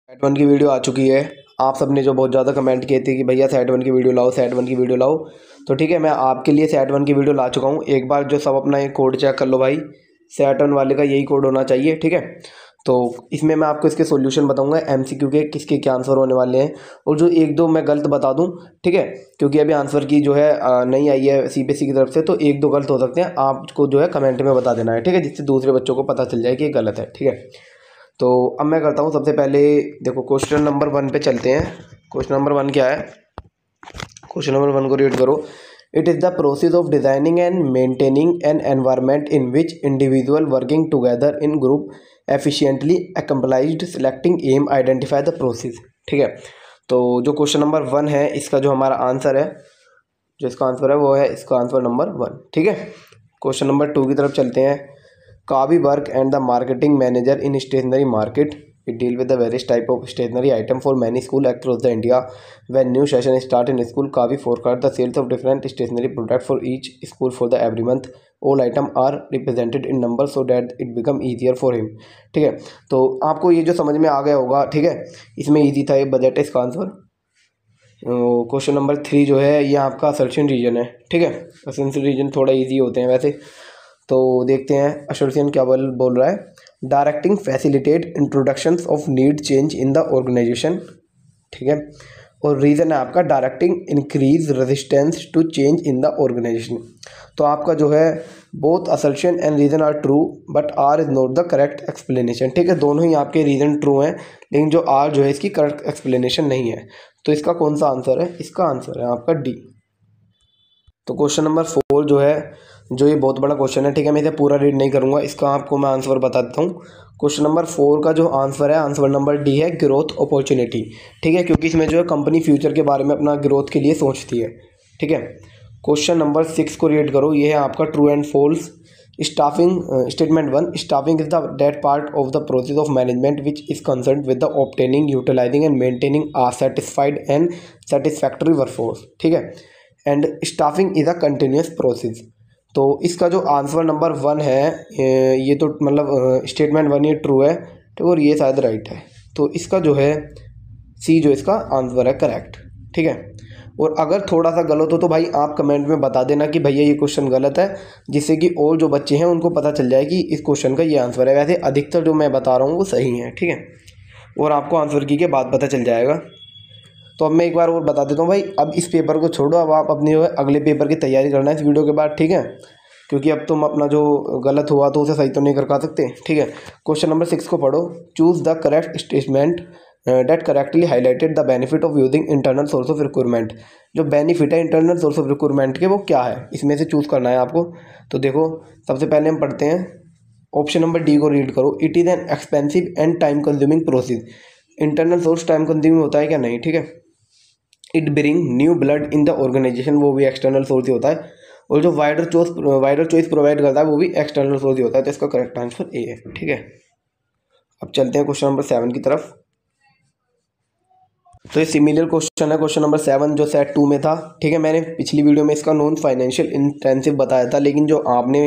Set one की video आ चुकी है। आप सबने जो बहुत ज़्यादा कमेंट किए थे कि भैया सेट वन की वीडियो लाओ, सेट वन की वीडियो लाओ, तो ठीक है, मैं आपके लिए सेट वन की वीडियो ला चुका हूँ। एक बार जो सब अपना ये कोड चेक कर लो भाई, सेट वन वाले का यही कोड होना चाहिए, ठीक है। तो इसमें मैं आपको इसके सॉल्यूशन बताऊंगा, एमसीक्यू के किसके क्या आंसर होने वाले हैं, और जो एक दो मैं गलत बता दूं, ठीक है, क्योंकि अभी आंसर की जो है नहीं आई है सीबीएसई की तरफ से, तो एक दो गलत हो सकते हैं। आपको जो है कमेंट में बता देना है, ठीक है, जिससे दूसरे बच्चों को पता चल जाए कि ये गलत है, ठीक है। तो अब मैं करता हूँ सबसे पहले, देखो क्वेश्चन नंबर 1 पे चलते हैं। क्वेश्चन नंबर 1 क्या है, क्वेश्चन नंबर 1 को रीड करो। It is the process of designing and maintaining an environment in which individual working together in group efficiently accomplished selecting aim identify the process, ठीक है। तो जो क्वेश्चन नंबर 1 है, इसका जो हमारा आंसर है, जो इसका आंसर है वो है इसका आंसर नंबर 1, ठीक है। क्वेश्चन नंबर 2 की तरफ चलते हैं। Kavi work and the marketing manager in stationery market. We deal with the various type of stationery item for many school across the India. When new session start in school, Kavi forecast the sales of different stationery product for each school for the every month. All item are represented in numbers so that it become easier for him. ठीक है, तो आपको ये जो समझ में आ गया होगा, ठीक है, इसमें इजी था, ये बजट है इसका आंसर। क्वेश्चन नंबर 3 जो है ये आपका असर्शन रीजन है, ठीक है। असर्शन रीजन थोड़ा इजी होते हैं वैसे, तो देखते हैं असर्शन क्या बोल रहा है। Directing facilitate introductions of need change in the organisation, ठीक है, और रीज़न है आपका directing increase resistance to change in the organisation. तो आपका जो है both assertion and reason are true but R is not the correct explanation, ठीक है। दोनों ही आपके रीज़न ट्रू हैं, लेकिन जो आर जो है इसकी करेक्ट एक्सप्लेनेशन नहीं है। तो इसका कौन सा आंसर है, इसका आंसर है आपका डी। तो क्वेश्चन नंबर 4 जो है, जो ये बहुत बड़ा क्वेश्चन है, ठीक है, मैं इसे पूरा रीड नहीं करूँगा, इसका आपको मैं आंसर बता देता हूँ। क्वेश्चन नंबर 4 का जो आंसर है, आंसर नंबर डी है, ग्रोथ अपॉर्चुनिटी, ठीक है, क्योंकि इसमें जो है कंपनी फ्यूचर के बारे में अपना ग्रोथ के लिए सोचती है, ठीक है। क्वेश्चन नंबर 6 को रीड करो, ये है आपका true and false. Staffing statement 1, staffing is the that part of the process of management which is concern with the obtaining, utilising and maintaining a satisfied and satisfactory workforce, ठीक है, and staffing is a continuous process. तो इसका जो answer number 1 है, ये तो मतलब statement 1 ये ट्रू है, तो और ये शायद राइट है। तो इसका जो है सी जो इसका आंसर है करेक्ट, ठीक है। और अगर थोड़ा सा गलत हो तो भाई आप कमेंट में बता देना कि भैया ये क्वेश्चन गलत है, जिससे कि और जो बच्चे हैं उनको पता चल जाए कि इस क्वेश्चन का ये आंसर है। वैसे अधिकतर जो मैं बता रहा हूँ वो सही है, ठीक है, और आपको आंसर की के बाद पता चल जाएगा। तो अब मैं एक बार और बता देता हूँ भाई, अब इस पेपर को छोड़ो, अब आप अपनी जो है अगले पेपर की तैयारी करना है इस वीडियो के बाद, ठीक है, क्योंकि अब तुम अपना जो गलत हुआ तो उसे सही तो नहीं कर पा सकते, ठीक है। क्वेश्चन नंबर 6 को पढ़ो। Choose the correct statement that correctly highlighted the benefit of using internal source of recruitment. जो बेनिफिट है इंटरनल सोर्स ऑफ रिक्रूटमेंट के, वो क्या है, इसमें से चूज़ करना है आपको। तो देखो सबसे पहले हम पढ़ते हैं, ऑप्शन नंबर डी को रीड करो। It is an expensive and time consuming process. Internal source time consuming होता है क्या, नहीं, ठीक है। It bring new blood in the organisation, वो भी एक्सटर्नल सोर्स ही होता है। और जो वाइडर चॉइस प्रोवाइड करता है वो भी एक्सटर्नल सोर्स ही होता है। तो इसका करेक्ट आंसर ए है, ठीक है। अब चलते हैं क्वेश्चन नंबर 7 की तरफ। तो ये सिमिलर क्वेश्चन है, क्वेश्चन नंबर 7 जो सेट 2 में था, ठीक है। मैंने पिछली वीडियो में इसका नॉन फाइनेंशियल इंटेंसिव बताया था, लेकिन जो आपने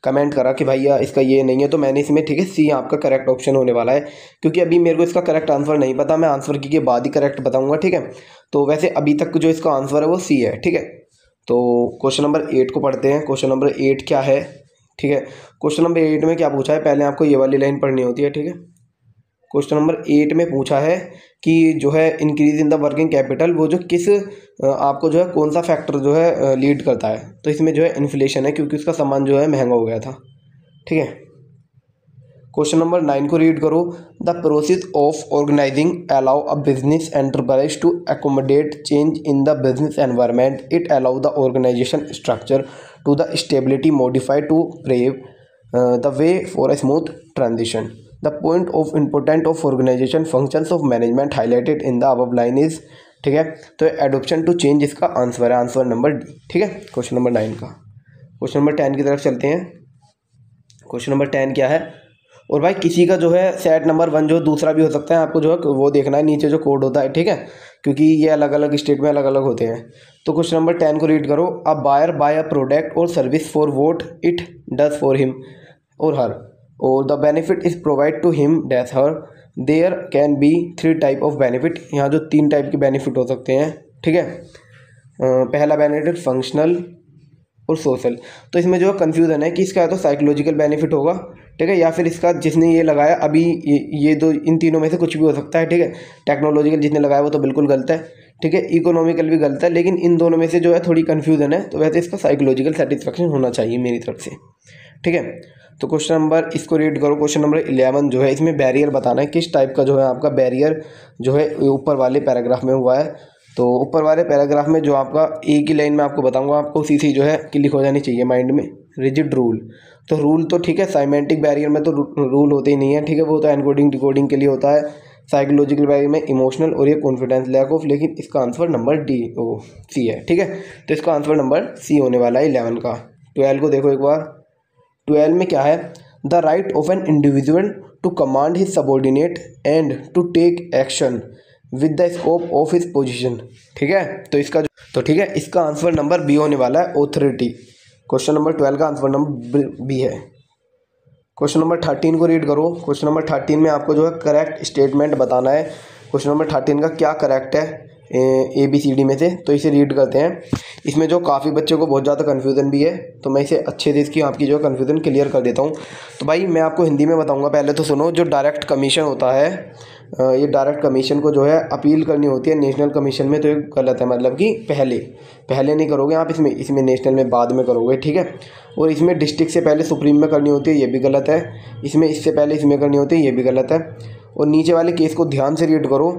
कमेंट करा कि भैया इसका ये नहीं है, तो मैंने इसमें, ठीक है, सी आपका करेक्ट ऑप्शन होने वाला है, क्योंकि अभी मेरे को इसका करेक्ट आंसर नहीं पता, मैं आंसर की के बाद ही करेक्ट बताऊंगा, ठीक है। तो वैसे अभी तक जो इसका आंसर है वो सी है, ठीक है। तो क्वेश्चन नंबर 8 को पढ़ते हैं। क्वेश्चन नंबर 8 क्या है, ठीक है। क्वेश्चन नंबर 8 में क्या पूछा है, पहले आपको ये वाली लाइन पढ़नी होती है, ठीक है। क्वेश्चन नंबर 8 में पूछा है कि जो है increase in the working capital, वो जो किस आपको जो है कौन सा फैक्टर जो है लीड करता है। तो इसमें जो है इन्फ्लेशन है, क्योंकि उसका सामान जो है महंगा हो गया था, ठीक है। क्वेश्चन नंबर 9 को रीड करो। The process of organizing allow a business enterprise to accommodate change in the business environment. It allow the organization structure to the stability modify to pave the way for a smooth transition. The point of important of organization functions of management highlighted in the above line is, ठीक है। तो adoption to change इसका answer है, answer number D, ठीक है, question number 9 का। Question number 10 की तरफ चलते हैं। क्वेश्चन नंबर 10 क्या है, और भाई किसी का जो है सेट नंबर 1 जो दूसरा भी हो सकता है, आपको जो है वो देखना है नीचे जो कोड होता है, ठीक है, क्योंकि ये अलग अलग स्टेट में अलग अलग होते हैं। तो क्वेश्चन नंबर 10 को रीड करो। A buyer buy a product और service for what it does for him और हर, और the benefit is provide to him dash her there can be 3 type of benefit. यहाँ जो 3 टाइप के benefit हो सकते हैं, ठीक है। पहला बेनिफिट फंक्शनल और सोशल। तो इसमें जो कन्फ्यूज़न है कि इसका तो साइकोलॉजिकल बेनिफिट होगा, ठीक है, या फिर इसका जिसने ये लगाया अभी ये दो, इन तीनों में से कुछ भी हो सकता है, ठीक है। टेक्नोलॉजिकल जिसने लगाया वो तो बिल्कुल गलत है, ठीक है। इकोनॉमिकल भी गलत है, लेकिन इन दोनों में से जो है थोड़ी कन्फ्यूज़न है, तो वैसे इसका साइकोलॉजिकल सेटिस्फेक्शन होना चाहिए मेरी तरफ से, ठीक है। तो क्वेश्चन नंबर, इसको रीड करो, क्वेश्चन नंबर 11 जो है, इसमें बैरियर बताना है किस टाइप का जो है आपका बैरियर जो है ऊपर वाले पैराग्राफ में हुआ है। तो ऊपर वाले पैराग्राफ में जो आपका एक ही लाइन में आपको बताऊंगा, आपको उसी से जो है क्लिक हो जानी चाहिए माइंड में। रिजिड रूल, तो रूल तो ठीक है, साइमेंटिक बैरियर में तो रूल होते ही नहीं है, ठीक है, वो तो एनकोडिंग डिकोडिंग के लिए होता है। साइकोलॉजिकल बैरियर में इमोशनल और ये कॉन्फिडेंस लैक ऑफ, लेकिन इसका आंसर नंबर सी है, ठीक है। तो इसका आंसर नंबर सी होने वाला है 11 का। 12 को देखो एक बार। 12 में क्या है, the right of an individual to command his subordinate and to take action with the scope of his position, ठीक है। तो इसका तो ठीक है, इसका आंसर नंबर बी होने वाला है, ऑथोरिटी। क्वेश्चन नंबर 12 का आंसर नंबर बी है। क्वेश्चन नंबर 13 को रीड करो। क्वेश्चन नंबर 13 में आपको जो है करेक्ट स्टेटमेंट बताना है। क्वेश्चन नंबर 13 का क्या करेक्ट है ABCD में से, तो इसे रीड करते हैं। इसमें जो काफ़ी बच्चों को बहुत ज़्यादा कन्फ्यूज़न भी है, तो मैं इसे अच्छे से इसकी आपकी जो कन्फ्यूज़न क्लियर कर देता हूँ। तो भाई मैं आपको हिंदी में बताऊँगा, पहले तो सुनो। जो डायरेक्ट कमीशन होता है, ये डायरेक्ट कमीशन को जो है अपील करनी होती है नेशनल कमीशन में, तो ये गलत है, मतलब कि पहले नहीं करोगे आप, इसमें नेशनल में बाद में करोगे, ठीक है। और इसमें डिस्ट्रिक्ट से पहले सुप्रीम में करनी होती है, ये भी गलत है। इसमें इससे पहले इसमें करनी होती है, ये भी गलत है। और नीचे वाले केस को ध्यान से रीड करो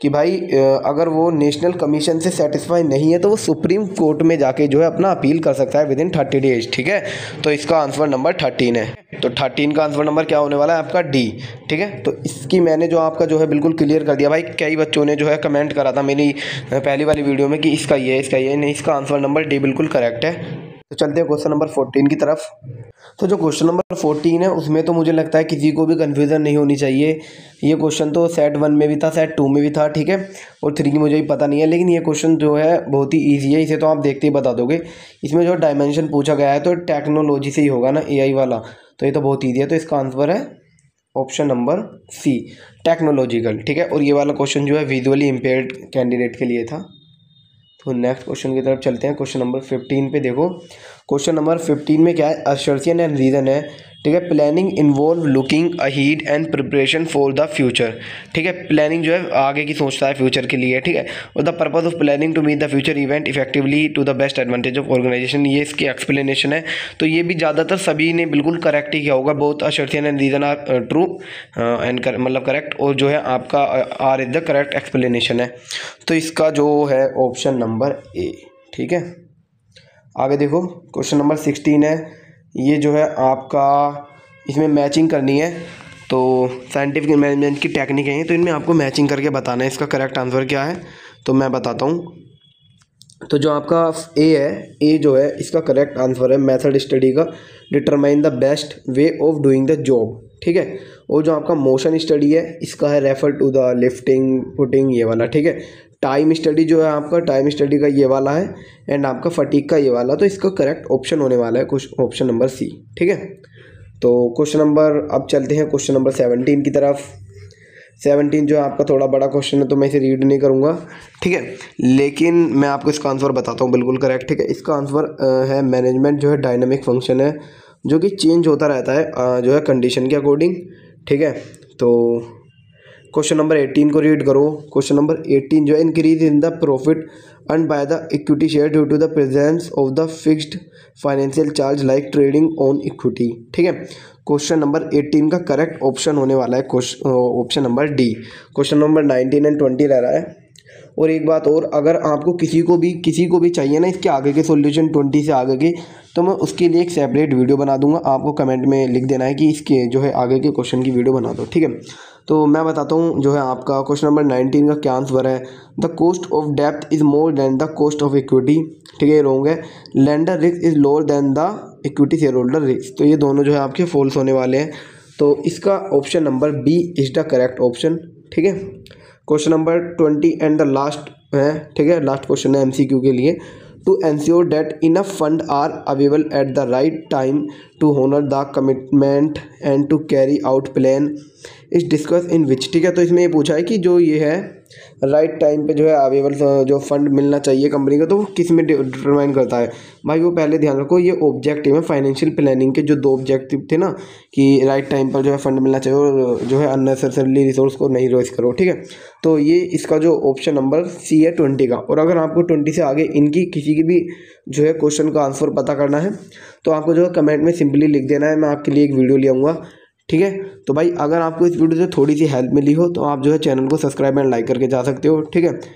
कि भाई अगर वो नेशनल कमीशन से सेटिस्फाई नहीं है तो वो सुप्रीम कोर्ट में जाके जो है अपना अपील कर सकता है विदिन 30 डेज, ठीक है। तो इसका आंसर नंबर 13 है। तो 13 का आंसर नंबर क्या होने वाला है आपका, डी, ठीक है। तो इसकी मैंने जो आपका जो है बिल्कुल क्लियर कर दिया भाई। कई बच्चों ने जो है कमेंट करा था मेरी पहली वाली वीडियो में कि इसका ये नहीं, इसका आंसर नंबर डी बिल्कुल करेक्ट है। तो चलते हैं क्वेश्चन नंबर 14 की तरफ। तो जो क्वेश्चन नंबर 14 है उसमें तो मुझे लगता है किसी को भी कन्फ्यूज़न नहीं होनी चाहिए। ये क्वेश्चन तो सेट 1 में भी था, सेट 2 में भी था, ठीक है। और 3 की मुझे भी पता नहीं है, लेकिन ये क्वेश्चन जो है बहुत ही ईजी है, इसे तो आप देखते ही बता दोगे। इसमें जो डायमेंशन पूछा गया है तो टेक्नोलॉजी से ही होगा ना, AI वाला, तो ये तो बहुत ईजी है। तो इसका आंसर है ऑप्शन नंबर सी, टेक्नोलॉजिकल, ठीक है। और ये वाला क्वेश्चन जो है विजुअली इम्पेयर्ड कैंडिडेट के लिए था। तो नेक्स्ट क्वेश्चन की तरफ चलते हैं। क्वेश्चन नंबर 15 पे देखो। क्वेश्चन नंबर 15 में क्या है, असर्शन एंड रीज़न है, ठीक है। Planning involve looking ahead and preparation for the future, ठीक है। प्लानिंग जो है आगे की सोचता है फ्यूचर के लिए, ठीक है। और the purpose of planning to meet the future event effectively to the best advantage of organisation, ये इसकी एक्सप्लेनेशन है। तो ये भी ज़्यादातर सभी ने बिल्कुल करेक्ट ही किया होगा। Both assertion and reason are true and मतलब करेक्ट, और जो है आपका R is the correct explanation है। तो इसका जो है ऑप्शन नंबर ए, ठीक है। आगे देखो क्वेश्चन नंबर 16 है। ये जो है आपका इसमें मैचिंग करनी है, तो साइंटिफिक मैनेजमेंट की टेक्निक है, तो इनमें आपको मैचिंग करके बताना है इसका करेक्ट आंसर क्या है। तो मैं बताता हूँ। तो जो आपका ए है, ए जो है इसका करेक्ट आंसर है मेथड स्टडी का, determine the best way of doing the job, ठीक है। और जो आपका मोशन स्टडी है इसका है refer to the lifting putting, ये वाला, ठीक है। टाइम स्टडी जो है आपका, टाइम स्टडी का ये वाला है, एंड आपका फटीक का ये वाला। तो इसका करेक्ट ऑप्शन होने वाला है कुछ ऑप्शन नंबर सी, ठीक है। तो क्वेश्चन नंबर, अब चलते हैं क्वेश्चन नंबर 17 की तरफ। 17 जो है आपका थोड़ा बड़ा क्वेश्चन है, तो मैं इसे रीड नहीं करूँगा, ठीक है। लेकिन मैं आपको इसका आंसर बताता हूँ बिल्कुल करेक्ट, ठीक है। इसका आंसर है मैनेजमेंट जो है डायनामिक फंक्शन है, जो कि चेंज होता रहता है जो है कंडीशन के अकॉर्डिंग, ठीक है। तो क्वेश्चन नंबर 18 को रीड करो। क्वेश्चन नंबर 18 जो है, increase in the profit earn by the equity share due to the presence of the fixed financial charge like trading on equity, ठीक है। क्वेश्चन नंबर 18 का करेक्ट ऑप्शन होने वाला है option number D. Question number 19 and 20 रह रहा है। और एक बात और, अगर आपको किसी को भी चाहिए ना इसके आगे के सॉल्यूशन 20 से आगे के, तो मैं उसके लिए एक सेपरेट वीडियो बना दूंगा। आपको कमेंट में लिख देना है कि इसके जो है आगे के क्वेश्चन की वीडियो बना दो, ठीक है। तो मैं बताता हूँ जो है आपका क्वेश्चन नंबर 19 का क्या आंसर है। The cost of depth is more than the cost of equity, ठीक है, ये रॉन्ग है। Lender risk is lower than the equity share holder risk, तो ये दोनों जो है आपके फॉल्स होने वाले हैं। तो इसका option number B is the correct option, ठीक है। Question number 20 and the last है, ठीक है, लास्ट क्वेश्चन है MCQ के लिए। To ensure that enough fund are available at the right time to honour the commitment and to carry out plan is discuss in which. ठीक है, तो इसमें ये पूछा है कि जो ये है राइट टाइम पे जो है अवेलेबल जो फंड मिलना चाहिए कंपनी को, तो वो किस में डिटरमाइन करता है भाई। वो पहले ध्यान रखो, ये ऑब्जेक्टिव है फाइनेंशियल प्लानिंग के, जो 2 ऑब्जेक्टिव थे ना कि राइट टाइम पर जो है फंड मिलना चाहिए और जो है अननेसेसरली रिसोर्स को नहीं वेस्ट करो। ठीक है, तो ये इसका जो ऑप्शन नंबर सी है 20 का। और अगर आपको 20 से आगे इनकी किसी की भी जो है क्वेश्चन का आंसर पता करना है तो आपको जो है कमेंट में सिंपली लिख देना है, मैं आपके लिए एक वीडियो ले आऊँगा। ठीक है, तो भाई अगर आपको इस वीडियो से थोड़ी सी हेल्प मिली हो तो आप जो है चैनल को सब्सक्राइब एंड लाइक करके जा सकते हो। ठीक है।